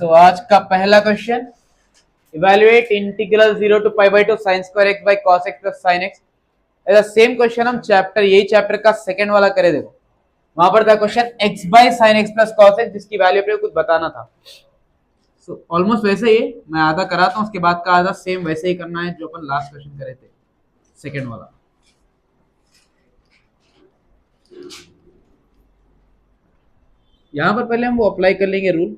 आज का पहला question, evaluate integral 0 to pi by 2 sin square x by cos x plus sin x। ऐसा same question हम यही चैप्टर का सेकंड वाला करे। देखो वहां पर था question x by sin x plus cos x, जिसकी वैल्यू पे कुछ बताना था। ऑलमोस्ट वैसे ही मैं आधा कराता हूँ, उसके बाद का आधा सेम वैसे ही करना है जो अपन लास्ट क्वेश्चन करे थे, सेकंड वाला। यहां पर पहले हम वो अप्लाई कर लेंगे rule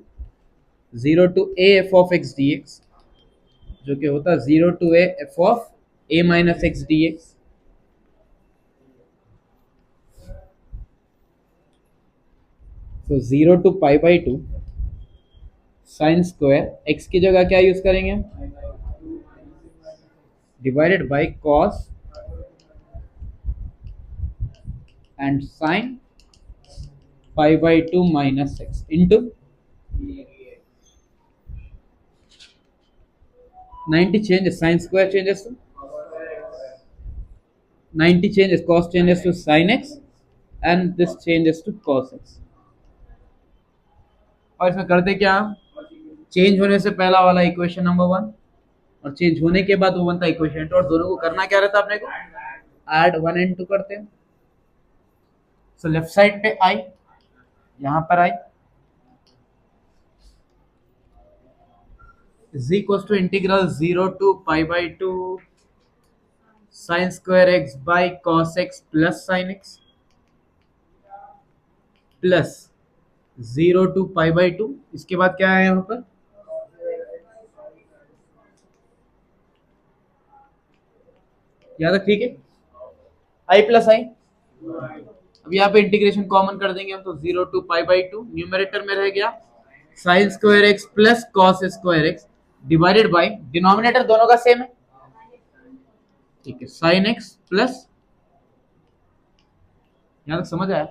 0 to a f of x dx, जो कि होता है 0 to a f of a minus x dx। तो 0 to pi by 2 sine square x की जगह क्या यूज करेंगे, divided by cos and sine pi by 2 minus x into 90 changes, sin square changes to 90 changes, cos changes to sin x and this changes to cos x। और इसमें करते क्या, change होने से पहला वाला इक्वेशन नंबर 1 और चेंज होने के बाद वो बनता इक्वेशन 2, और दोनों को करना क्या रहता है अपने को, ऐड 1 and 2 करते हैं। सो लेफ्ट साइड पे आई, यहां पर आई is equals to integral 0 to pi by 2 sin square x by cos x plus sin x plus 0 to pi by 2। इसके बाद क्या है यहाँ पर, याद ठीक है, आई प्लस आई। अब यहाँ पे इंटीग्रेशन कॉमन कर देंगे हम, तो 0 to pi by 2 न्यूमरेटर में रह गया sine square x plus cos square x divided by, denominator दोनों का सेम है, ठीक है, साइन एक्स प्लस, यहां तक समझ आया,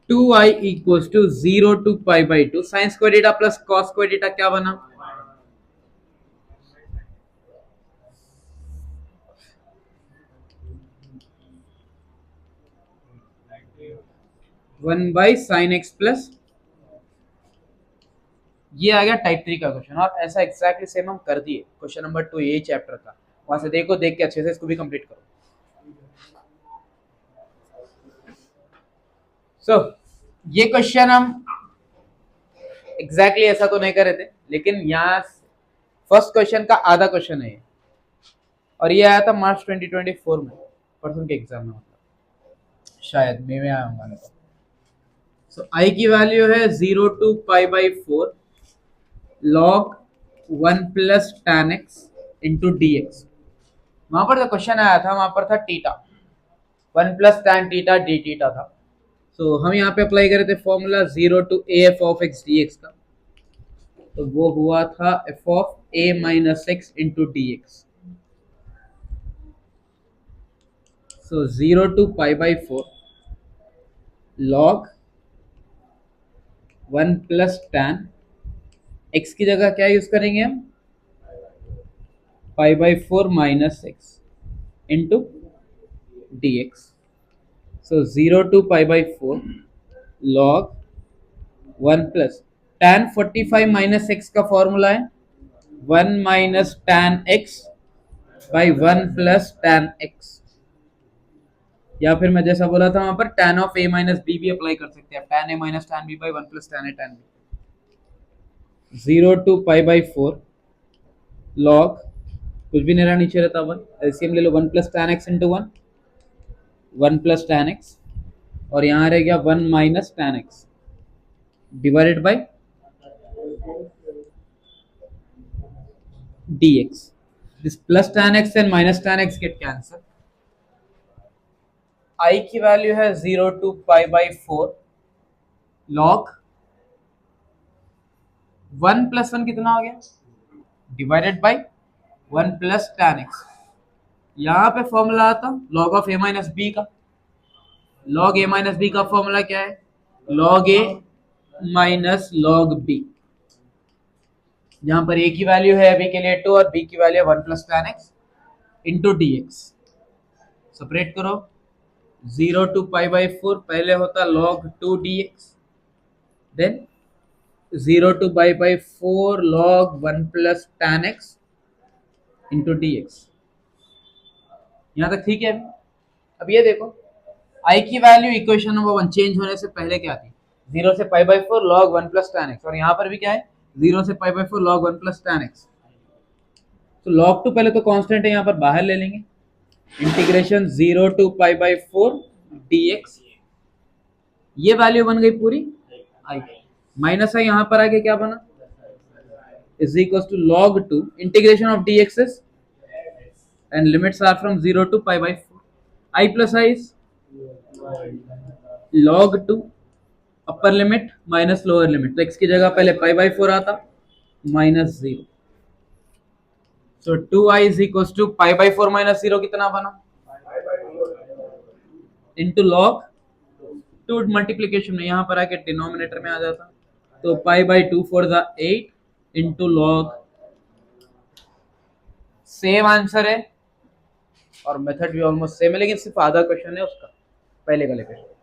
2i equals to 0 to pi by 2 sine square theta plus cos square theta क्या बना, one by sine x plus, ये आ गया टाइप 3 का क्वेश्चन। और ऐसा एग्जैक्टली सेम हम कर दिए क्वेश्चन नंबर 2 यही चैप्टर का, वहां से देखो, देख के अच्छे से इसको भी कंप्लीट करो। ये क्वेश्चन हम एग्जैक्टली ऐसा तो नहीं कर रहे थे, लेकिन यहाँ फर्स्ट क्वेश्चन का आधा क्वेश्चन है ये, और ये आया था मार्च 2024 में, परसों के एग्जाम में, मतलब शायद मई में आया होगा। सो आई की वैल्यू है 0 to pi by 4 log 1 plus tan x into dx। वहां पर जो क्वेश्चन आया था वहां पर था theta, 1 plus tan theta D theta था। सो हम यहाँ पे अप्लाई करे थे formula 0 to a f of x dx का, तो वो हुआ था f of a minus x into dx। So 0 to pi by 4 log 1 plus tan x की जगह क्या यूज करेंगे हम, pi by 4 minus x into dx। So 0 to pi by 4 log 1 plus tan 45 minus x का formula है 1 minus tan x by 1 plus tan x, या फिर मैं जैसा बोला था वहां पर tan of a minus b भी अप्लाई कर सकते हैं, tan a minus tan b by 1 plus tan a tan b। 0 to pi by 4 log, कुछ भी नहीं रहा, नीचे रहता 1, एलसीएम ले लो, 1 plus tan x into 1, 1 plus tan x, और यहां रह गया 1 minus tan x divided by dx। This plus tan x and minus tan x get cancel. i की वैल्यू है 0 to pi by 4 log 1 plus 1 कितना हो गया, divided by 1 plus tan x। यहां पे फॉर्मूला आता log of a minus b का, log a minus b का फॉर्मूला क्या है, log a minus log b। यहां पर a की वैल्यू है b के लिए 2 और b की वैल्यू है 1 plus tan x into dx। Separate करो, 0 to pi by 4 पहले होता log 2 dx, then 0 to by 4 log 1 plus tan x into d x. यहाँ तक ठीक है। अब ये देखो, आई की वैल्यू इक्वेशन नंबर 1 चेंज होने से पहले क्या थी, 0 से पाई by 4 log 1 plus tan x, और यहाँ पर भी क्या है, 0 से पाई by 4 log 1 plus tan x। तो log 2 पहले तो कांस्टेंट है, यहाँ पर बाहर ले लेंगे, integration 0 to pi by 4 dx, ये वैल्यू बन गई पूरी आई, माइनस आई यहाँ पर आके क्या बना, is equal to log 2 integration of dx is, and limits are from 0 to pi by 4, I plus I is log 2 upper limit minus lower limit, तो x की जगह पहले पाई बाई 4 आता, minus 0, so 2i is equal to pi by 4 minus 0 कितना बना, into log 2 multiplication में यहाँ पर आके डिनोमिनेटर में आ जाता, तो pi by 2 four the 8 into log, same answer है और मेथड भी ऑलमोस्ट सेम है, लेकिन सिर्फ आधा क्वेश्चन है उसका, पहले वाले question.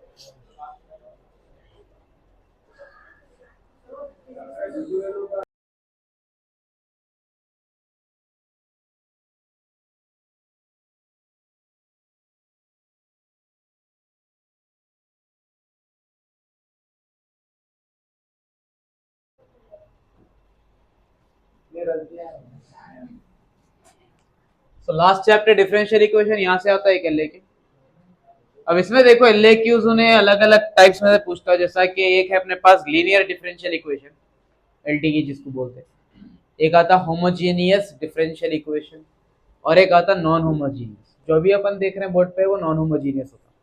So last chapter differential equation, यहाँ से आता है एक एल। अब इसमें देखो एल क्यूज उन्हें अलग अलग टाइप्स में से पूछता है, जैसा कि एक है अपने पास लीनियर डिफरेंशियल इक्वेशन, एलटी की जिसको बोलते हैं, एक आता होमोजीनियस डिफरेंशियल इक्वेशन, और एक आता नॉन होमोजीनियस। जो भी अपन देख रहे हैं बोर्ड पे वो नॉन होमोजीनियस होता है।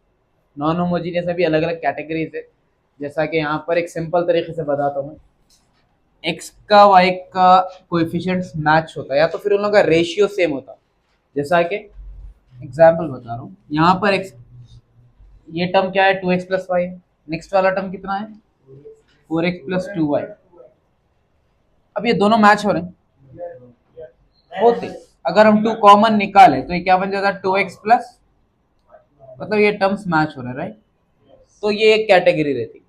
नॉन होमोजीनियस में भी अलग अलग कैटेगरीज है, जैसा कि यहाँ पर एक सिंपल तरीके से बताता हूँ, एक्स का वाई का कोएफिशिएंट्स मैच होता है, या तो फिर उन लोगों का रेशियो सेम होता है। जैसा कि एग्जाम्पल बता रहा हूँ, यहाँ पर एक्स, ये टर्म क्या है 2x प्लस वाई, नेक्स्ट वाला टर्म कितना है 4x प्लस 2y। अब ये दोनों मैच हो रहे हैं, होते अगर हम 2 कॉमन निकाले तो ये क्या बन जाता है 2x प्लस, मतलब ये टर्म्स मैच हो रहे हैं, राइट। तो ये एक कैटेगरी रहती,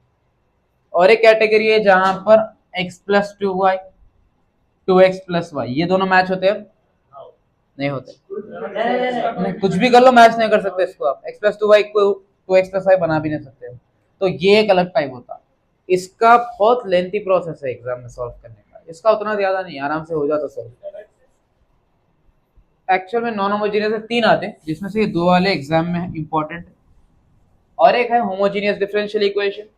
और एक कैटेगरी है जहां पर x plus 2y 2x plus Y, ये दोनों मैच होते हैं, नहीं होते, नहीं कुछ भी कर लो मैच नहीं कर सकते इसको आप, x प्लस 2y को 2x प्लस वाई बना भी नहीं सकते, तो ये एक अलग टाइप होता है। इसका बहुत लेंथी प्रोसेस है एग्जाम में सॉल्व करने का, इसका उतना ज्यादा नहीं, आराम से हो जाता सॉल्व। एक्चुअल में नॉन होमोजीनियस 3 आते हैं, जिसमें से ये 2 वाले एग्जाम में इंपॉर्टेंट है, और एक है होमोजीनियस डिफरेंशियल इक्वेशन,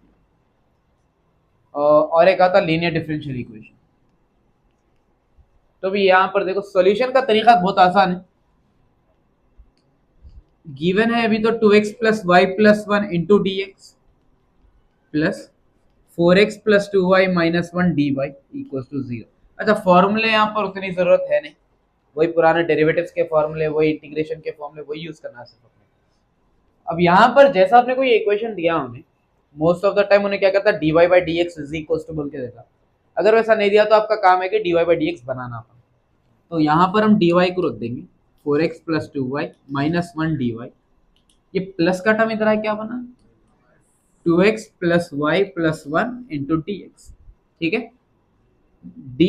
और एक आता लीनियर डिफरेंशियल इक्वेशन। तो भी यहाँ पर देखो सॉल्यूशन का तरीका बहुत आसान है, गिवन है अभी तो 2x plus y plus 1 into d x plus 4x plus 2y minus 1 d y equal to 0। अच्छा, फॉर्मूले यहाँ पर उतनी जरूरत है नहीं, वही पुराने डेरिवेटिव्स के फॉर्मूले, वही इंटीग्रेशन के फॉर्मूले, वही यूज करना है सिर्फ। अब यहाँ पर जैसा आपने कोई इक्वेशन दिया उन्हें, मोस्ट ऑफ द टाइम उन्हें क्या करता है dy by D x is equal to बोल के देता। अगर वैसा नहीं दिया तो आपका काम है कि dy बाई डी एक्स बनाना अपन, तो यहाँ पर हम dy को रख देंगे 4x plus 2y minus 1 dy, ये प्लस का टर्म इधर है क्या बना 2x plus y plus 1 into d x, ठीक है। dy,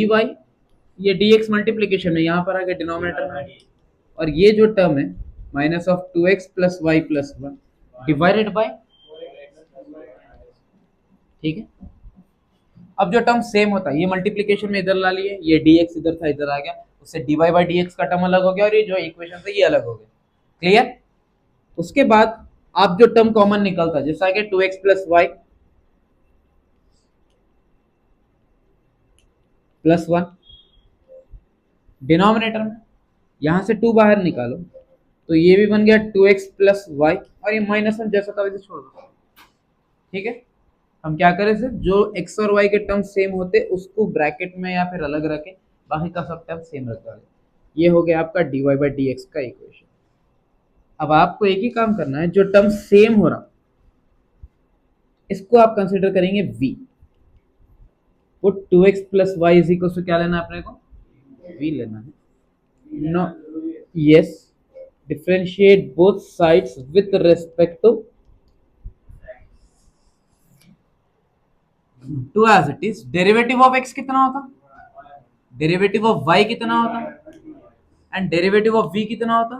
ये dx मल्टीप्लीकेशन में यहाँ पर आके डिनोमिनेटर में, और ये जो टर्म है minus of 2x plus y plus 1 divided by, ठीक है। अब जो टर्म सेम होता है ये मल्टीप्लीकेशन में इधर ला लिए, ये dx इधर था इधर आ गया, उससे dy बाई dx का टर्म अलग हो गया, और ये जो इक्वेशन था ये अलग हो गया, क्लियर। उसके बाद आप जो टर्म कॉमन निकलता है, जैसा कि 2x plus y plus 1 denominator में, यहां से 2 बाहर निकालो तो ये भी बन गया 2x प्लस वाई, और ये माइनस 1 जैसा था वैसे छोड़ दो, ठीक है। हम क्या करें सर, जो x और y के टर्म सेम होते उसको ब्रैकेट में या फिर अलग रखें, बाकी का सब टर्म सेम रख डालें। ये हो गया आपका dy बाई डी एक्स का इक्वेशन। अब आपको एक ही काम करना है, जो टर्म सेम हो रहा इसको आप कंसिडर करेंगे v, वो 2x plus y is equal to क्या लेना है अपने को, v लेना है। No, yes, differentiate both sides with respect to two as it is derivative of x कितना होता, डेरिवेटिव ऑफ वाई कितना होता, एंड डेरिवेटिव ऑफ v कितना होता,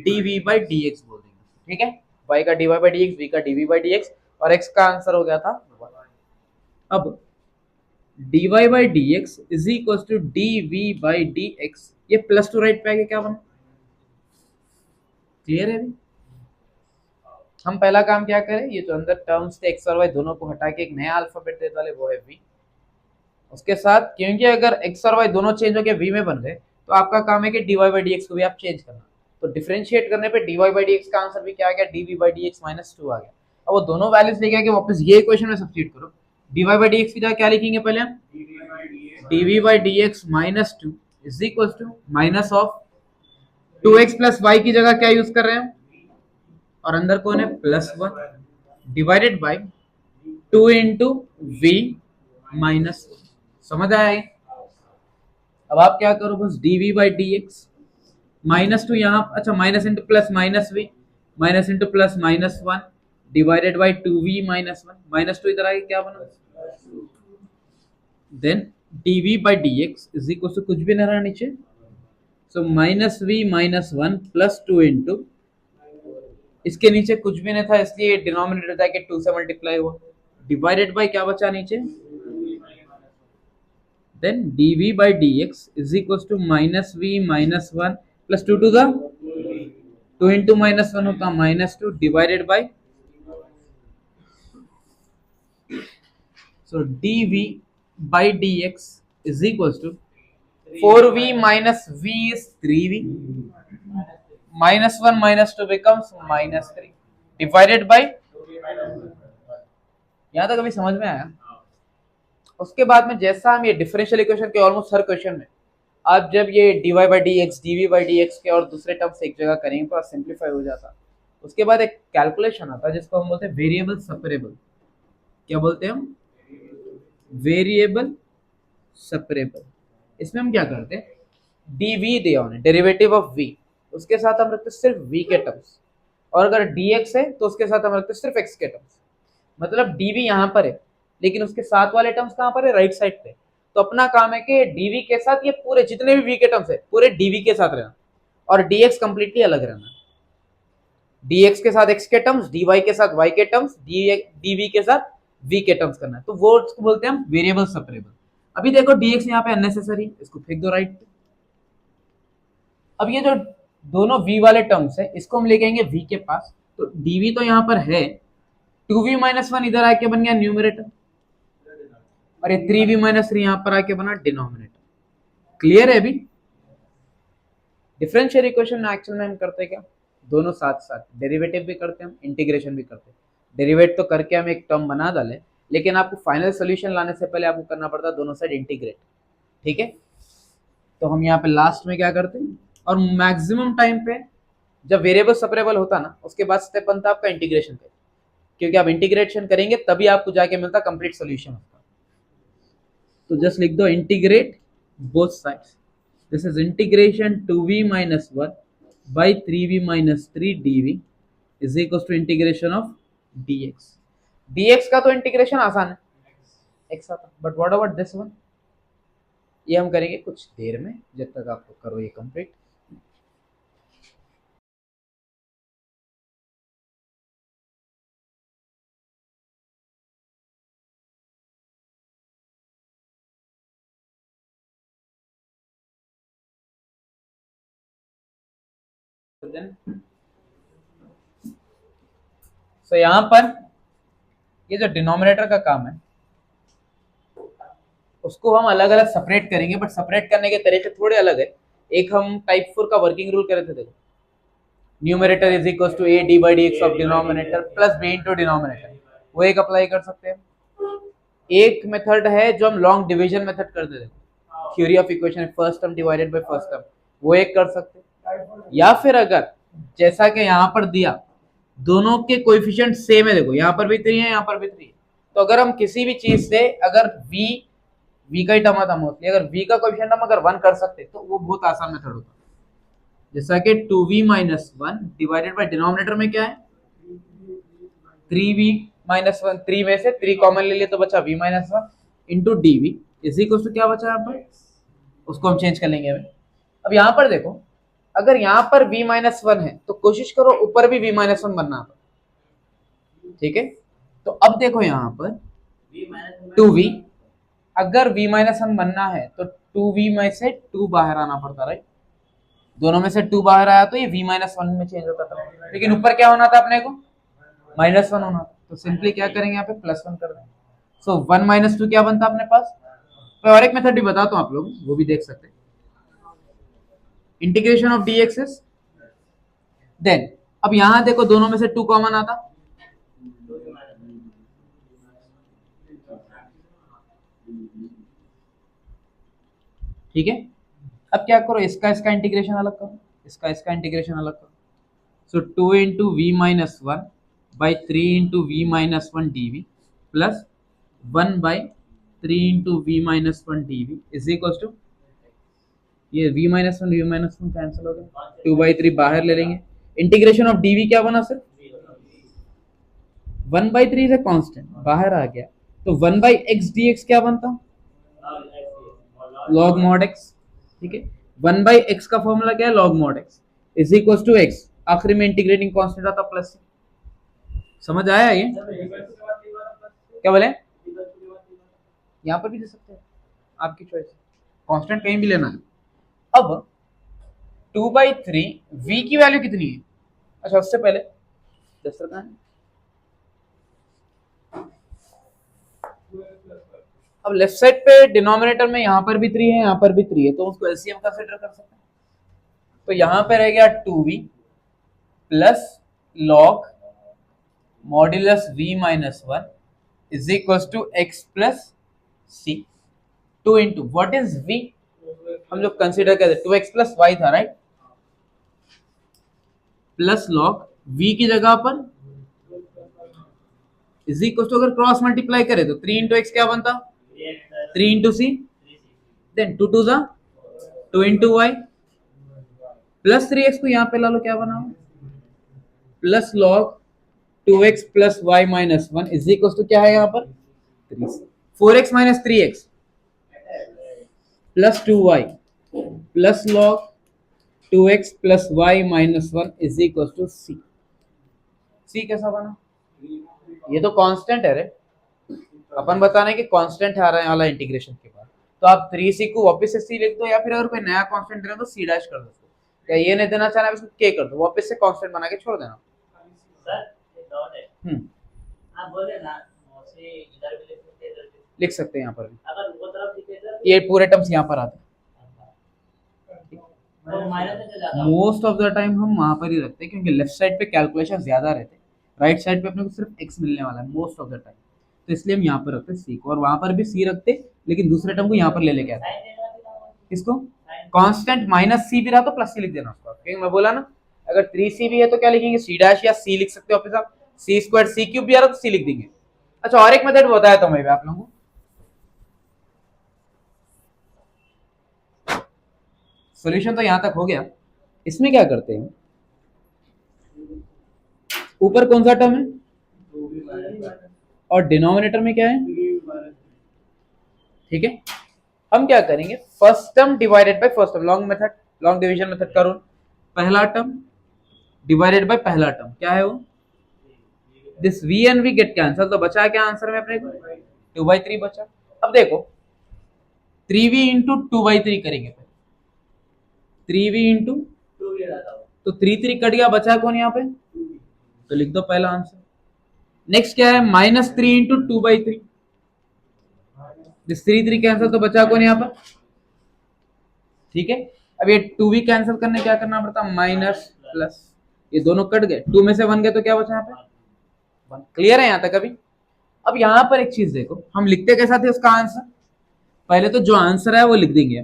dv बाई dx बोल देंगे, ठीक है। y का dy बाई dx, v का dv बाई dx, और x का आंसर हो गया था 1। अब dy by dx is equal to dv by dx, ये प्लस टू राइट पे आके क्या बना, क्लियर है अभी। हम पहला काम क्या करें, ये जो अंदर टर्म्स थे x और y दोनों को हटा के एक नया अल्फाबेट दे डाले, वो है v। उसके साथ क्योंकि अगर x और y दोनों चेंज हो गए v में बन गए, तो आपका काम है कि dy बाई dx को भी आप चेंज करना। तो डिफरेंशिएट करने पे dy बाई dx का आंसर भी क्या आ गया, dv बाई dx माइनस 2 आ गया। अब वो दोनों वैल्यूज लेके आके वापस ये इक्वेशन में सब्स्टिट्यूट करो। dy बाई dx की जगह क्या लिखेंगे पहले हम, dv by dx minus 2 is equal to minus of 2x plus y की जगह क्या यूज कर रहे हैं, और अंदर कौन है plus 1 divided by 2 into v minus, समझ आया ये। अब आप क्या करो बस dv बाई dx माइनस 2 यहाँ, अच्छा minus into plus minus v, minus into plus minus 1 divided by 2v minus 1, minus 2 इधर आगे क्या बना, then dv by dx is equal to कुछ भी नहीं रहा नीचे, so minus v minus 1 plus 2 into, इसके नीचे कुछ भी नहीं था इसलिए डिनोमिनेटर जाके 2 से मल्टीप्लाई हुआ, डिवाइडेड बाई क्या बचा नीचे, then dv by dx is equals to minus v minus 1 plus 2 to the 2 into minus 1 होता minus 2 divided by, so dv by dx is equals to 4v minus v is 3v minus 1 minus 2 becomes minus 3 divided by, यहाँ तक अभी समझ में आया। उसके बाद में जैसा हम ये डिफरेंशियल इक्वेशन के ऑलमोस्ट हर क्वेश्चन में आप जब ये dy by D x, D by D x के और दूसरे टर्म्स एक जगह करेंगे तो सिंप्लीफाई हो जाता। उसके बाद एक कैलकुलेशन आता है जिसको हम बोलते हैं वेरिएबल सेपरेबल। क्या बोलते हैं हम, वेरिएबल सेपरेबल। इसमें हम क्या करते हैं, dv दिया उन्हें डेरिवेटिव ऑफ v, उसके साथ हम रखते सिर्फ v के टर्म्स, और अगर dx है तो उसके साथ हम रखते सिर्फ x के टर्म्स। मतलब dv यहाँ पर है लेकिन उसके साथ वाले टर्म्स कहाँ पर है, राइट साइड पे। तो अपना काम है कि dv के साथ ये पूरे जितने भी v के टर्म्स है पूरे dv के साथ रहना, और dx कंप्लीटली अलग रहना। dx के साथ x के टर्म्स, dy के साथ y के टर्म्स, dv के साथ v के टर्म्स करना है, तो वो उसको बोलते हैं हम वेरिएबल सेपरेबल। अभी देखो dx यहाँ पे अननेसेसरी, इसको फेंक दो राइट पे। अब ये जो दोनों v वाले टर्म्स है इसको हम लेके आएंगे v के पास, तो dv तो यहाँ पर है, 2v माइनस 1 इधर आके बन गया न्यूमरेटर, और ये 3v माइनस 3 यहाँ पर आके बना डिनोमिनेटर। क्लियर है अभी। डिफरेंशियल इक्वेशन में एक्चुअल में हम करते हैं क्या, दोनों साथ साथ डेरिवेटिव भी करते हैं हम, इंटीग्रेशन भी करते हैं। डेरिवेट तो करके हम एक टर्म बना डाले, लेकिन आपको फाइनल सोल्यूशन लाने से पहले आपको करना पड़ता है दोनों साइड इंटीग्रेट, ठीक है। तो हम यहाँ पे लास्ट में क्या करते हैं, और मैक्सिमम टाइम पे जब वेरिएबल सेपरेबल होता ना उसके बाद स्टेप बनता है आपका इंटीग्रेशन का, क्योंकि आप इंटीग्रेशन करेंगे तभी आपको जाके मिलता कंप्लीट सोल्यूशन उसका। तो जस्ट लिख दो integrate both sides, this is integration 2v minus 1 by 3v minus 3 dv is equals to integration of dx। dx का तो इंटीग्रेशन आसान है, x आता, but what about this one, ये हम करेंगे कुछ देर में, जब तक आप करो ये कंप्लीट। सो यहाँ पर ये जो डिनोमिनेटर का काम है उसको हम अलग अलग सेपरेट करेंगे, बट सेपरेट करने के तरीके थोड़े अलग है। एक हम टाइप 4 का वर्किंग रूल करे थे, देखो numerator is equal to a d by D x of denominator plus b into denominator, वो एक अप्लाई कर सकते हैं। एक मेथड है जो हम लॉन्ग डिवीजन मेथड करते थे, theory of equation, first term divided by first term, वो एक कर सकते हैं। या फिर अगर जैसा कि यहाँ पर दिया दोनों के कोएफिशिएंट सेम है, देखो यहाँ पर भी 3 है यहाँ पर भी 3 है, तो अगर हम किसी भी चीज से अगर v का ही टर्म आता मोस्टली, अगर v का कोएफिशिएंट हम अगर 1 कर सकते तो वो बहुत आसान मेथड होता। जैसा कि 2v minus 1 divided by denominator में क्या है 3v -1, 3 में से 3 कॉमन ले लिए तो बचा v-1 into d v is equal to क्या बचा यहाँ पर, उसको हम चेंज कर लेंगे अभी। अब यहाँ पर देखो, अगर यहाँ पर v-1 है तो कोशिश करो ऊपर भी v-1 बनना है, ठीक है। तो अब देखो यहाँ पर 2v, अगर v-1 बनना है तो 2v में से 2 बाहर आना पड़ता, राइट। दोनों में से 2 बाहर आया तो ये v-1 में चेंज होता था, लेकिन ऊपर क्या होना था अपने को, -1 होना था। तो सिंपली क्या करेंगे यहाँ पे +1 कर देंगे। सो 1 - 2 क्या बनता अपने पास। तो और एक मेथड भी बताता हूँ आप लोग, वो भी देख सकते हैं। Integration of d x then, अब यहां देखो दोनों में से 2 कॉमन आता, ठीक है। अब क्या करो, इसका इंटीग्रेशन अलग करो, इसका इंटीग्रेशन अलग करो। So 2 into v-1 by 3 into v-1 dv plus 1 by 3 into v-1 dv is equal to, ये v-1 कैंसिल हो गया, 2/3 बाहर ले लेंगे। इंटीग्रेशन ऑफ dv क्या बना सर, 1/3 से कांस्टेंट बाहर आ गया, तो 1/x dx क्या बनता, log mod x, ठीक है। 1/x का फॉर्मूला क्या है, log mod x is equal to x, आखिरी में इंटीग्रेटिंग कांस्टेंट आता प्लस। समझ आया ये, क्या बोले, यहाँ पर भी दे सकते हैं, आपकी चॉइस, कांस्टेंट कहीं भी लेना है। अब 2/3 v की वैल्यू कितनी है, अच्छा उससे पहले 10 रखना है। अब लेफ्ट साइड पे डिनोमिनेटर में यहाँ पर भी 3 है, यहाँ पर भी 3 है, तो उसको एलसीएम कंसीडर कर सकते हैं। तो यहाँ पे रह गया 2v plus log modulus v-1 is equal to x plus c. 2 into what is v, हम लोग कंसीडर करते 2x प्लस y था, राइट, प्लस लॉग v की जगह पर इज इक्वल टू, अगर क्रॉस मल्टीप्लाई करे तो 3 इंटू एक्स क्या बनता, 3 into c, then 2 2 2 into y plus 3x को यहाँ पे ला लो, क्या बना plus log 2x plus y minus 1 is equal to क्या है यहाँ पर 3, 4x minus 3x plus 2y plus log 2x plus y minus 1 is equal to c. C कैसा बना, ये तो कांस्टेंट है रे, अपन बताने कि कांस्टेंट आ रहा है वाला इंटीग्रेशन के बाद, तो आप 3c को वापस से c लिख दो, या फिर अगर कोई नया कांस्टेंट देना तो c डैश कर दो, क्या ये नहीं देना चाहना इसको k कर दो, वापस से कांस्टेंट बना के छोड़ देना। सर एक डाउट है, आप बोले ना से इधर भी लिख सकते हैं, इधर भी लिख सकते हैं, यहाँ पर भी अगर वो तरफ लिखे तो ये पूरे टर्म्स यहाँ पर आते हैं, मोस्ट ऑफ द टाइम हम वहां पर ही रखते हैं, क्योंकि लेफ्ट साइड पे कैलकुलेशन ज्यादा रहते हैं, राइट साइड पे अपने को सिर्फ x मिलने वाला है मोस्ट ऑफ द टाइम, तो इसलिए हम यहाँ पर रखते c को, और वहां पर भी c रखते, लेकिन दूसरे टर्म को यहाँ पर ले लेके आते। इसको कांस्टेंट माइनस c भी रहा तो प्लस c लिख देना उसको, क्योंकि मैं बोला ना अगर 3c भी है तो क्या लिखेंगे c डैश, या c लिख सकते हो वापस आप, c स्क्वायर c क्यूब भी आ रहा तो c लिख देंगे। अच्छा और एक मेथड बताया था मैं आप लोगों को, सॉल्यूशन तो यहां तक हो गया। इसमें क्या करते हैं, ऊपर कौन सा टर्म है और डिनोमिनेटर में क्या है, ठीक है। हम क्या करेंगे, first term divided by first term, long method, long division method का रूल, पहला टर्म डिवाइडेड बाय पहला टर्म, क्या है वो, this v and v get cancel, तो बचा क्या आंसर में अपने को 2/3 बचा। अब देखो 3v इंटू 2/3 करेंगे, 3v इंटू तो 3 3 कट गया, बचा कौन यहाँ पे, तो लिख दो पहला आंसर। नेक्स्ट क्या है, -3 इंटू 2/3, दिस 3 3 कैंसिल, तो बचा कौन यहाँ पर, ठीक है। अब ये 2v कैंसिल करने क्या करना पड़ता, माइनस प्लस, ये दोनों कट गए, 2 में से 1 गए तो क्या बचा यहाँ पे 1। क्लियर है यहाँ तक अभी। अब यहाँ पर एक चीज देखो, हम लिखते कैसा थे उसका आंसर, पहले तो जो आंसर है वो लिख देंगे,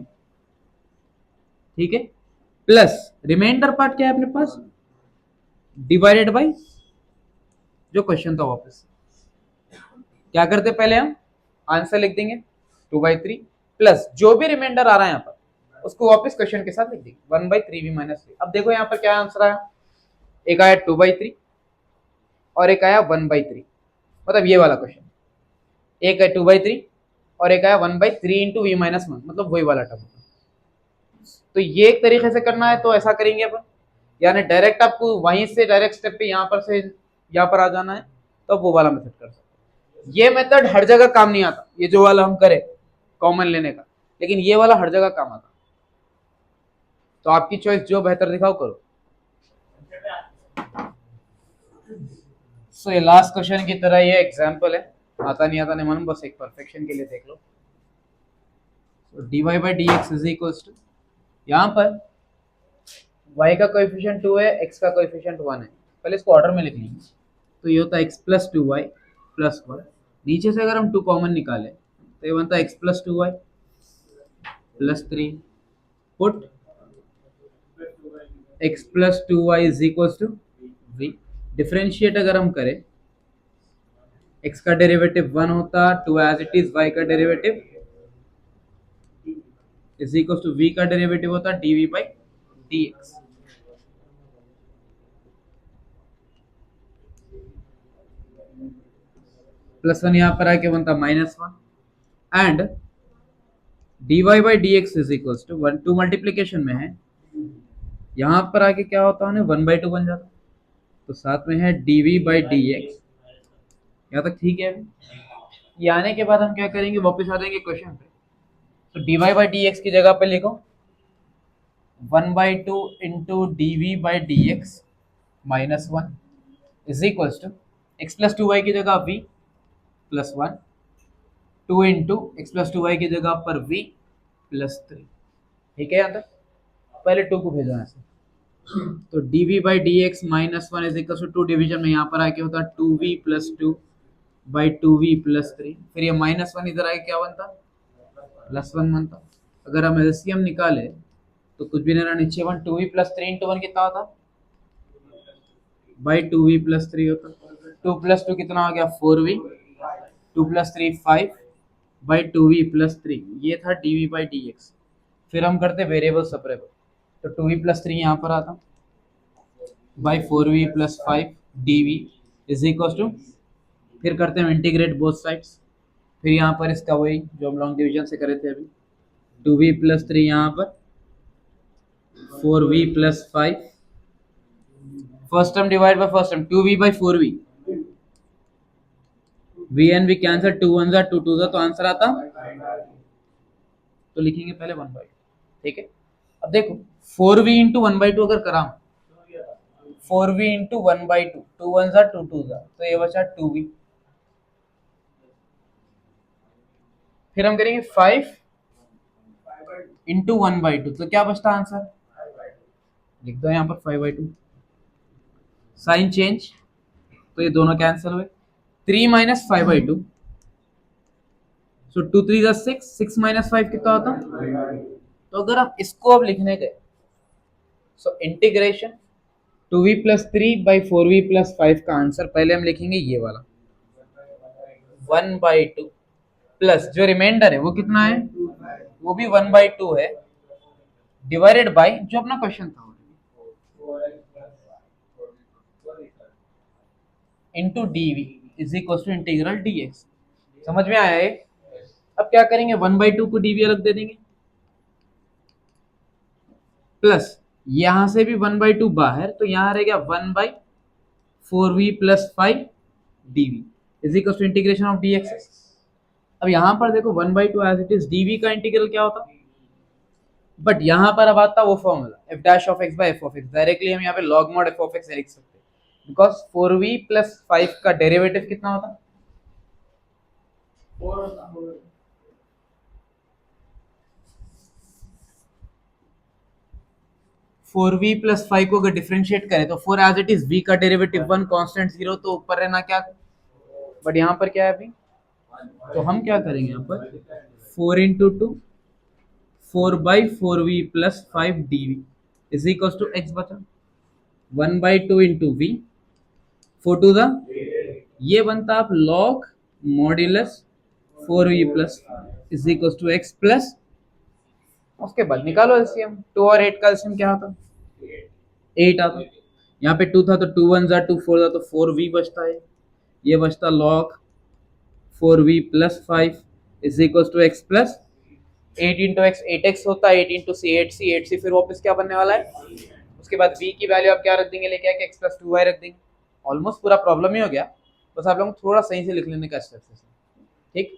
ठीक है, प्लस रिमाइंडर पार्ट क्या है अपने पास, डिवाइडेड बाय जो क्वेश्चन था वापस, क्या करते पहले हम आंसर लिख देंगे 2/3 प्लस जो भी रिमाइंडर आ रहा है यहाँ पर उसको वापस क्वेश्चन के साथ लिख देंगे 1/3v माइनस 3। अब देखो यहाँ पर क्या आंसर आया, एक आया 2/3 और एक आया 1/3, मतलब ये वाला क्वेश्चन, एक है 2/3 और एक है 1/3 इंटू वी माइनस वन, मतलब वही वाला टर्म। तो ये एक तरीके से करना है तो ऐसा करेंगे अपन, यानी डायरेक्ट आपको वहीं से डायरेक्ट स्टेप पे यहाँ पर से यहाँ पर आ जाना है, तो वो वाला मेथड कर सकते हैं। ये मेथड हर जगह काम नहीं आता, ये जो वाला हम करें कॉमन लेने का, लेकिन ये वाला हर जगह काम आता। तो आपकी चॉइस जो बेहतर दिखाओ करो। सो ये लास्ट क्वेश्चन की तरह ये एग्जाम्पल है, आता नहीं आता नहीं मालूम, बस एक परफेक्शन के लिए देख लो। dy by D x is equal to, यहाँ पर y का कोएफिशिएंट 2 है, x का कोएफिशिएंट 1 है, पहले इसको ऑर्डर में लिख लेंगे। तो ये होता है x प्लस 2y प्लस 1, नीचे से अगर हम 2 कॉमन निकालें तो ये बनता है x plus 2y plus 3, put x plus 2y is equal to v। Differentiate अगर हम करें, x का डेरिवेटिव 1 होता, 2 एज इट इज, y का derivative is equal to v का डेरिवेटिव होता dv बाई dx। प्लस 1 यहाँ पर आके बनता -1 and dy by D x is equal to 1, 2 multiplication में है, यहाँ पर आके क्या होता है 1/2 बन जाता, तो साथ में है dv बाई डी एक्स। यहाँ तक ठीक है। अभी ये आने के बाद हम क्या करेंगे, वापस आ जाएंगे क्वेश्चन पे। तो dy बाई डी एक्स की जगह पे लिखो 1/2 into d v by D x minus 1 is equal to x plus 2y की जगह v plus 1, 2 into x plus 2y की जगह पर v प्लस 3। ठीक है, यहाँ तक पहले 2 को भेजना ऐसे। तो dv by D x minus 1 is equal to 2 division में यहाँ पर आके होता 2v plus 2 by 2v plus 3, फिर ये -1 इधर आके क्या बनता, +1 बनता। अगर हम एलसीएम निकाले तो कुछ भी नहीं रहा, नीचे 1, 2v प्लस 3 इंटू 1 कितना होता, बाई 2v प्लस 3 होता। 2 प्लस 2 कितना हो गया 4v, 2 plus 3 5 by 2v plus 3, ये था dv बाई डी एक्स। फिर हम करते वेरिएबल सेपरेबल, तो 2v प्लस 3 यहाँ पर आता by 4v plus 5 dv is equal to, फिर करते हैं इंटीग्रेट बोथ साइड्स, फिर यहाँ पर इसका वही जो हम लॉन्ग डिवीजन से करे थे अभी, 2v प्लस 3 यहाँ पर 4v plus 5, first term divide by first term 2v by 4v, v and v cancel, 2 1 जा 2 2 जा, तो आंसर आता, तो लिखेंगे पहले 1/2। ठीक है, अब देखो 4v इंटू 1/2 अगर करा, 4v इंटू 1/2, 2 1 जा 2 2 जा, तो ये बचा 2v। फिर हम करेंगे 5 इंटू 1/2, तो क्या बचता आंसर, लिख दो यहाँ पर 5/2, साइन चेंज, तो ये दोनों कैंसिल हुए, 3 माइनस 5/2, सो 2 3 जा 6, 6 माइनस 5 कितना होता। तो अगर आप इसको अब लिखने गए, so integration 2v plus 3 by 4v plus 5 का आंसर पहले हम लिखेंगे ये वाला 1/2, प्लस जो रिमाइंडर है वो कितना है, वो भी 1/2 है, डिवाइडेड बाई जो अपना क्वेश्चन था into dv is equal to integral dx। समझ में आया है। अब क्या करेंगे, 1/2 को dv अलग दे देंगे, प्लस यहां से भी 1/2 बाहर, तो यहां रहेगा 1/4v plus 5 dv is equal to integration of dx। अब यहां पर देखो 1/2 एज इट इज, dv का इंटीग्रल क्या होता, बट यहां पर अब आता वो formula f dash of x by f of x, directly हम यहाँ पे log mod f of x लिख सकते हैं, बिकॉज 4v प्लस 5 का डेरिवेटिव कितना होता, 4v प्लस 5 को अगर डिफरेंशिएट करें तो 4 एज इट इज, v का डेरिवेटिव 1, कांस्टेंट 0, तो ऊपर रहना क्या, बट यहाँ पर क्या है अभी, तो हम क्या करेंगे यहाँ पर 4 into 2, 4/4v plus 5 dv is equal to x बचा 1/2 इंटू v, 4 2 दा, ये बनता आप log modulus 4v plus is equal to x plus, उसके बाद निकालो एलसीएम, 2 और 8 का एलसीएम क्या आता, 8 आता। यहाँ पे 2 था तो 2 1 जा 2 4 जा, तो 4v बचता है, ये बचता log 4v plus 5 is equal to x plus 8 into X 8x होता है, 8 इंटू सी 8c, 8c फिर वापस क्या बनने वाला है, उसके बाद v की वैल्यू आप क्या रख देंगे, लेके आके x प्लस 2y रख देंगे। ऑलमोस्ट पूरा प्रॉब्लम ही हो गया, बस आप लोगों को थोड़ा सही से लिख लेने का स्टेप है, ठीक।